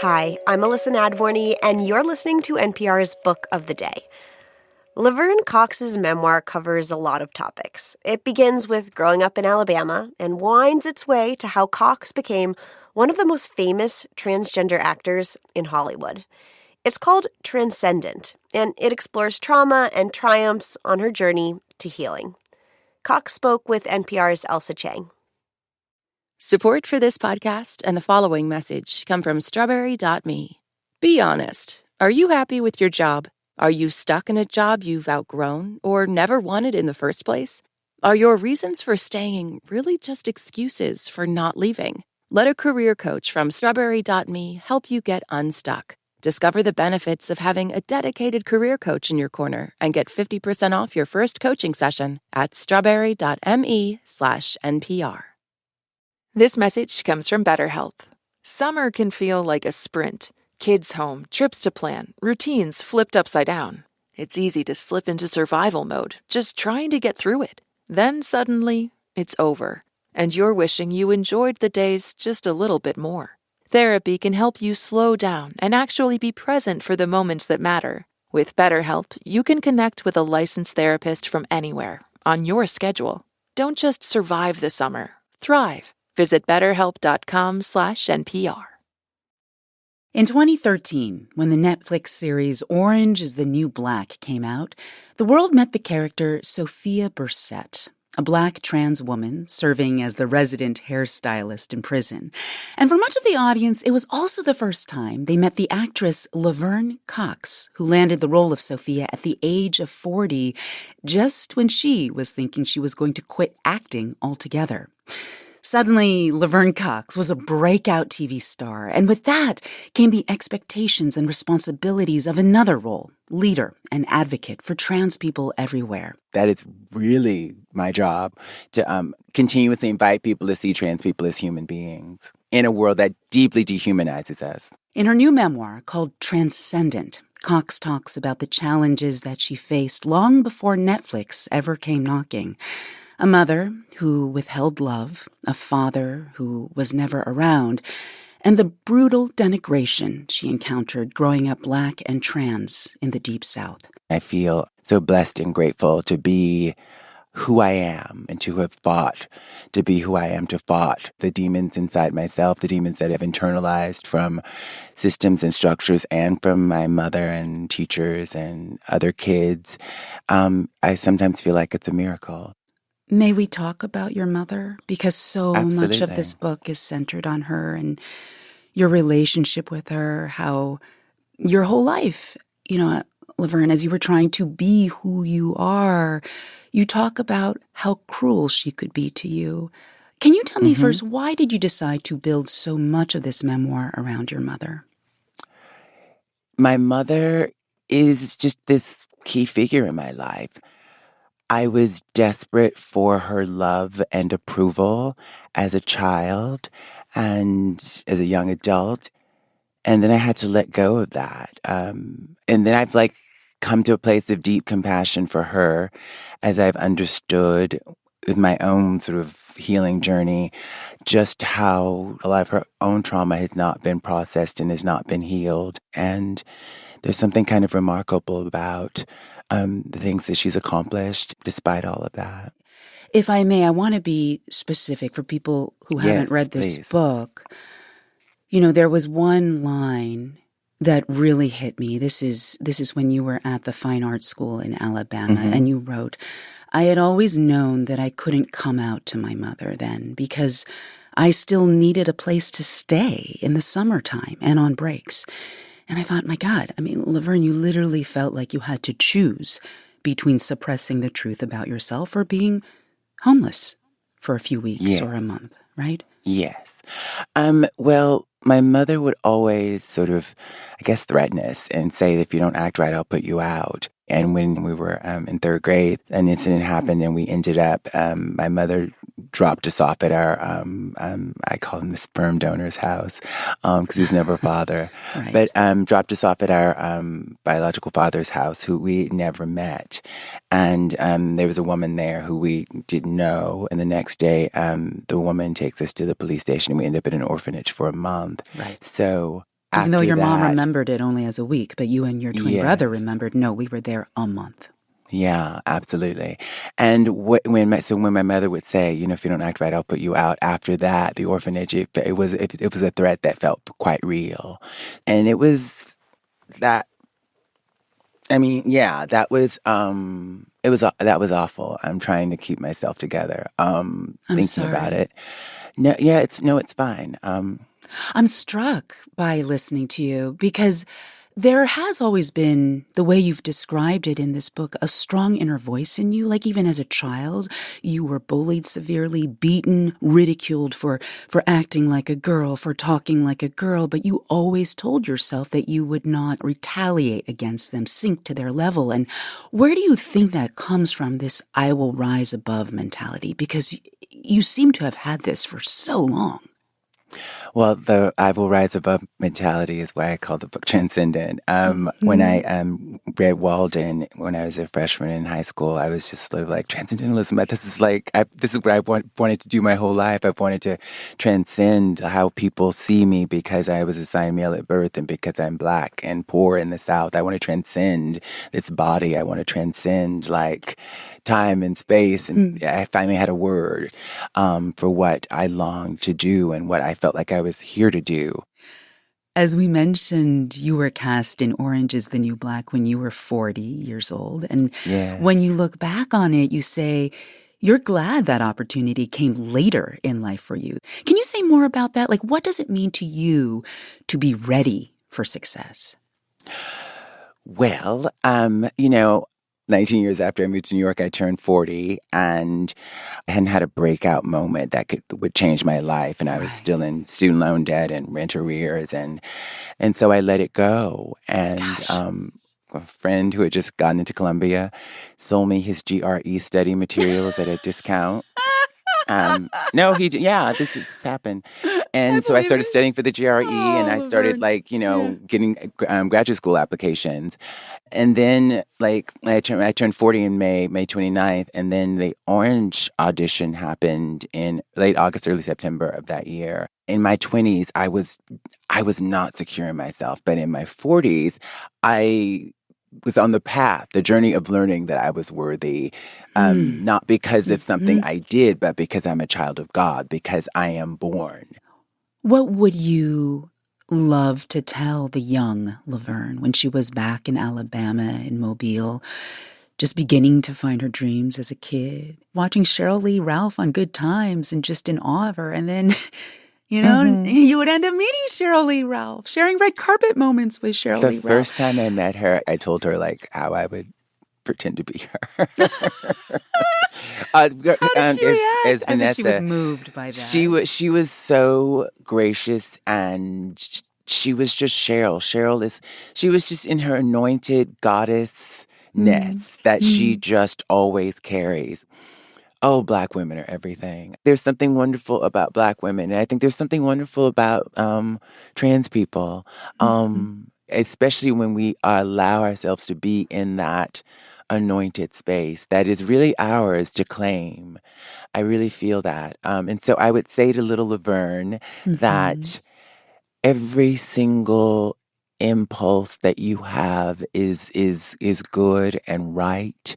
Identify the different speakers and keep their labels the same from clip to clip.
Speaker 1: Hi, I'm Ailsa Nadvorny, and you're listening to NPR's Book of the Day. Laverne Cox's memoir covers a lot of topics. It begins with growing up in Alabama and winds its way to how Cox became one of the most famous transgender actors in Hollywood. It's called Transcendent, and it explores trauma and triumphs on her journey to healing. Cox spoke with NPR's Ailsa Chang.
Speaker 2: Support for this podcast and the following message come from Strawberry.me. Be honest. Are you happy with your job? Are you stuck in a job you've outgrown or never wanted in the first place? Are your reasons for staying really just excuses for not leaving? Let a career coach from Strawberry.me help you get unstuck. Discover the benefits of having a dedicated career coach in your corner and get 50% off your first coaching session at strawberry.me/NPR.
Speaker 3: This message comes from BetterHelp. Summer can feel like a sprint. Kids home, trips to plan, routines flipped upside down. It's easy to slip into survival mode, just trying to get through it. Then suddenly, it's over, and you're wishing you enjoyed the days just a little bit more. Therapy can help you slow down and actually be present for the moments that matter. With BetterHelp, you can connect with a licensed therapist from anywhere, on your schedule. Don't just survive the summer, thrive. Visit BetterHelp.com/NPR.
Speaker 4: In 2013, when the Netflix series Orange is the New Black came out, the world met the character Sophia Bursette, a Black trans woman serving as the resident hairstylist in prison. And for much of the audience, it was also the first time they met the actress Laverne Cox, who landed the role of Sophia at the age of 40, just when she was thinking she was going to quit acting altogether. Suddenly, Laverne Cox was a breakout TV star, and with that came the expectations and responsibilities of another role, leader and advocate for trans people everywhere.
Speaker 5: That is really my job, to continuously invite people to see trans people as human beings in a world that deeply dehumanizes us.
Speaker 4: In her new memoir called Transcendent, Cox talks about the challenges that she faced long before Netflix ever came knocking. A mother who withheld love, a father who was never around, and the brutal denigration she encountered growing up Black and trans in the Deep South.
Speaker 5: I feel so blessed and grateful to be who I am and to have fought to be who I am, to fought the demons inside myself, the demons that I've internalized from systems and structures and from my mother and teachers and other kids. I sometimes feel like it's a miracle.
Speaker 4: May we talk about your mother? Because so
Speaker 5: Absolutely.
Speaker 4: much of this book is centered on her and your relationship with her, how your whole life, Laverne, as you were trying to be who you are, you talk about how cruel she could be to you. Can you tell me first, why did you decide to build so much of this memoir around your mother?
Speaker 5: My mother is just this key figure in my life. I was desperate for her love and approval as a child and as a young adult. And then I had to let go of that. And then I've come to a place of deep compassion for her as I've understood with my own sort of healing journey, just how a lot of her own trauma has not been processed and has not been healed. And there's something kind of remarkable about the things that she's accomplished despite all of that.
Speaker 4: If I may, I want to be specific for people who haven't read this book. There was one line that really hit me. This is when you were at the Fine Arts School in Alabama, and you wrote, "I had always known that I couldn't come out to my mother then because I still needed a place to stay in the summertime and on breaks." And I thought, my God, Laverne, you literally felt like you had to choose between suppressing the truth about yourself or being homeless for a few weeks or a month, right?
Speaker 5: Yes. Well, my mother would always sort of, threaten us and say, if you don't act right, I'll put you out. And when we were in third grade, an incident happened and we ended up, my mother dropped us off at our, I call him the sperm donor's house, because he's never a father,
Speaker 4: Right.
Speaker 5: but dropped us off at our biological father's house, who we never met. And there was a woman there who we didn't know. And the next day, the woman takes us to the police station and we end up at an orphanage for a month.
Speaker 4: Right.
Speaker 5: So
Speaker 4: Even though
Speaker 5: after
Speaker 4: your mom
Speaker 5: that.
Speaker 4: remembered it only as a week, but you and your twin brother
Speaker 5: Yes.
Speaker 4: remembered, no, we were there a month.
Speaker 5: Yeah, absolutely. And when my mother would say, if you don't act right, I'll put you out. After that, the orphanage, it was a threat that felt quite real, and it was that. I mean, yeah, that was that was awful. I'm trying to keep myself together.
Speaker 4: I'm
Speaker 5: Thinking about
Speaker 4: sorry.
Speaker 5: it. No, yeah, it's fine.
Speaker 4: I'm struck by listening to you because there has always been, the way you've described it in this book, a strong inner voice in you. Like even as a child, you were bullied severely, beaten, ridiculed for acting like a girl, for talking like a girl, but you always told yourself that you would not retaliate against them, sink to their level. And where do you think that comes from, this I will rise above mentality? Because you seem to have had this for so long.
Speaker 5: Well, the I will rise above mentality is why I call the book Transcendent. When I read Walden when I was a freshman in high school, I was just sort of like, transcendentalism. This is what I wanted to do my whole life. I've wanted to transcend how people see me because I was assigned male at birth and because I'm Black and poor in the South. I want to transcend this body. I want to transcend like time and space. And I finally had a word for what I longed to do and what I felt like I was here to do.
Speaker 4: As we mentioned, you were cast in Orange is the New Black when you were 40 years old. And when you look back on it, you say you're glad that opportunity came later in life for you. Can you say more about that? Like, what does it mean to you to be ready for success?
Speaker 5: Well, 19 years after I moved to New York, I turned 40 and I hadn't had a breakout moment that would change my life. And I was still in student loan debt and rent arrears. And so I let it go. And a friend who had just gotten into Columbia sold me his GRE study materials at a discount. This happened. And so I started studying for the GRE and I started getting graduate school applications. And then I turned 40 in May 29th. And then the Orange audition happened in late August, early September of that year. In my 20s, I was not secure in myself. But in my 40s, I was on the path, the journey of learning that I was worthy, not because of something I did, but because I'm a child of God, because I am born.
Speaker 4: What would you love to tell the young Laverne when she was back in Alabama, in Mobile, just beginning to find her dreams as a kid, watching Sheryl Lee Ralph on Good Times and just in awe of her, and then you would end up meeting Sheryl Lee Ralph, sharing red carpet moments with Sheryl Lee Ralph.
Speaker 5: The first time I met her, I told her how I would pretend to be her.
Speaker 4: How did she react?
Speaker 5: As
Speaker 4: I bet she was
Speaker 5: Vanessa,
Speaker 4: moved by that.
Speaker 5: She was so gracious and she was just Sheryl. She was just in her anointed goddess-ness that she just always carries. Oh, Black women are everything. There's something wonderful about Black women. And I think there's something wonderful about trans people, especially when we allow ourselves to be in that anointed space that is really ours to claim. I really feel that. And so I would say to little Laverne that every single impulse that you have is good and right,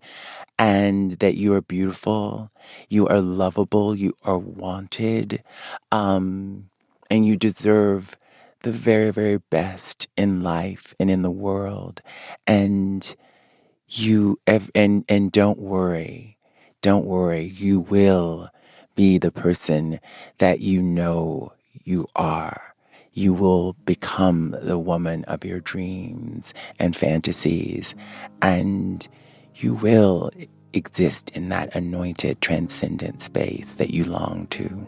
Speaker 5: and that you are beautiful, you are lovable, you are wanted, and you deserve the very, very best in life and in the world. And and don't worry, you will be the person that you know you are. You will become the woman of your dreams and fantasies, and you will exist in that anointed, transcendent space that you long to.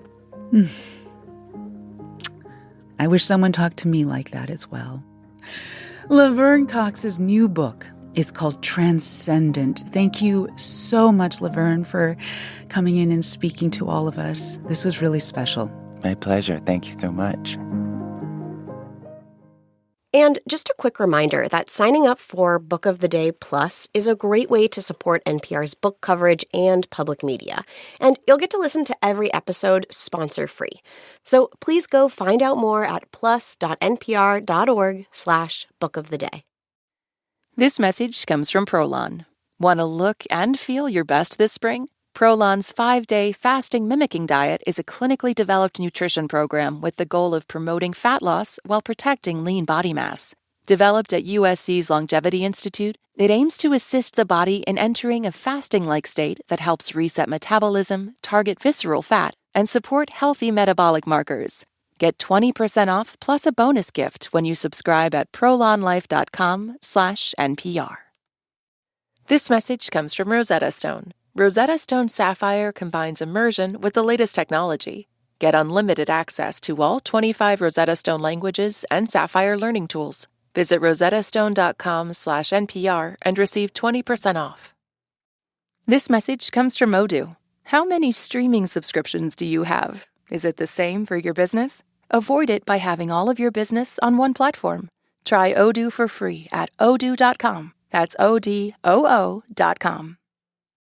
Speaker 4: I wish someone talked to me like that as well. Laverne Cox's new book is called Transcendent. Thank you so much, Laverne, for coming in and speaking to all of us. This was really special.
Speaker 5: My pleasure. Thank you so much.
Speaker 1: And just a quick reminder that signing up for Book of the Day Plus is a great way to support NPR's book coverage and public media. And you'll get to listen to every episode sponsor-free. So please go find out more at plus.npr.org/bookoftheday.
Speaker 2: This message comes from Prolon. Want to look and feel your best this spring? Prolon's 5-day fasting mimicking diet is a clinically developed nutrition program with the goal of promoting fat loss while protecting lean body mass. Developed at USC's Longevity Institute, it aims to assist the body in entering a fasting-like state that helps reset metabolism, target visceral fat, and support healthy metabolic markers. Get 20% off plus a bonus gift when you subscribe at prolonlife.com/NPR. This message comes from Rosetta Stone. Rosetta Stone Sapphire combines immersion with the latest technology. Get unlimited access to all 25 Rosetta Stone languages and Sapphire learning tools. Visit rosettastone.com/NPR and receive 20% off. This message comes from Odoo. How many streaming subscriptions do you have? Is it the same for your business? Avoid it by having all of your business on one platform. Try Odoo for free at odoo.com. That's ODOO.com.